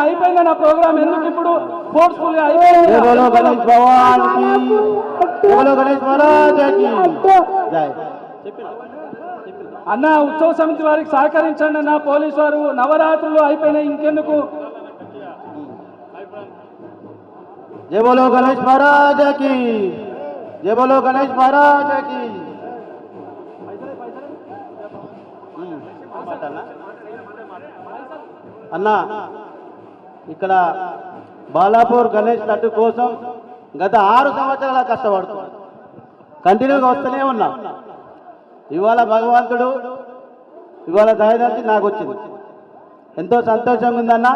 అయిపోయింది నా ప్రోగ్రామ్, ఎందుకు ఇప్పుడు ఫోర్స్ఫుల్ గా అయిపోయింది. గణేష్ భగవాన్ కి, గణేష్ మహారాజ్ కి జై. అన్న ఉత్సవ సమితి వారికి సహకరించండి అన్న. పోలీసు వారు నవరాత్రులు అయిపోయినాయి, ఇంకెందుకు. జై బోలో గణేష్ మహారాజ్ కి, జై బోలో గణేష్ మహారాజ్ కి. అన్న ఇక్కడ బాలాపూర్ గణేష్ లడ్డు కోసం గత 6 సంవత్సరాల కష్టపడుతున్నాం, కంటిన్యూగా వస్తూనే ఉన్నాం. ఇవాళ భగవంతుడు ఇవాళ దయదలిచి నాకు వచ్చింది, ఎంతో సంతోషంగా ఉందన్న,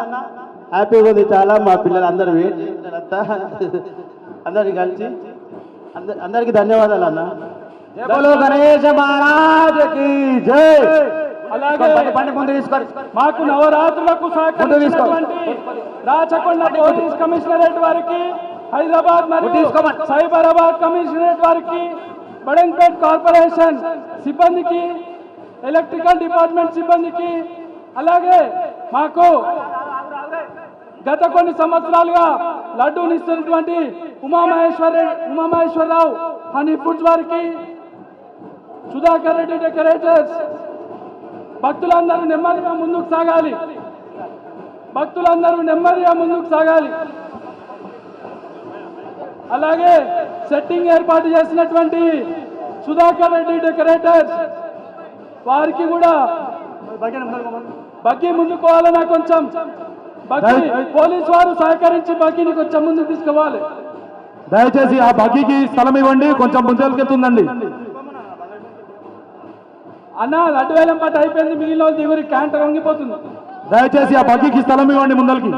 హ్యాపీగా ఉంది చాలా. మా పిల్లలు అందరూ వెయిట్ చేస్తారంతా, అందరికి కలిసి అందరికి ధన్యవాదాలు అన్న. జై బోలో గణేష్ మహారాజ్ కి జై. అలాగే ముందు తీసుకోండి. మాకు నవరాత్రులకు సహకరించినటువంటి రాచకొండ పోలీస్ కమిషనరేట్ వారికి, హైదరాబాద్ మరియు సైబరాబాద్ కమిషనరేట్ వారికి, బడంగ్పేట్ కార్పొరేషన్ సిబ్బందికి, ఎలక్ట్రికల్ డిపార్ట్మెంట్ సిబ్బందికి, అలాగే మాకు గత కొన్ని సంవత్సరాలుగా లడ్డూనిస్తున్నటువంటి ఉమామహేశ్వరరావు హనీ ఫుడ్స్ వారికి, సుధాకర్ రెడ్డి డెకరేటర్స్. భక్తులందరూ నెమ్మదిగా ముందుకు సాగాలి, భక్తులందరూ నెమ్మదిగా ముందుకు సాగాలి. అలాగే సెట్టింగ్ ఏర్పాటు చేసినటువంటి సుధాకర్ రెడ్డి డెకరేటర్స్ వారికి కూడా బగ్గి ముందుకు పోవాలన్నా కొంచెం పోలీసు వారు సహకరించి బగ్గిని కొంచెం ముందుకు తీసుకోవాలి. దయచేసి ఆ బగ్గికి స్థలం ఇవ్వండి, కొంచెం ముందరికెత్తుందండి. అన్న లడ్డు వేలం పాట అయిపోయింది, మిగిలిన దిగురి క్యాంటర్ వంగిపోతుంది. దయచేసి ఆ బగ్గికి స్థలం ఇవ్వండి ముందరికి.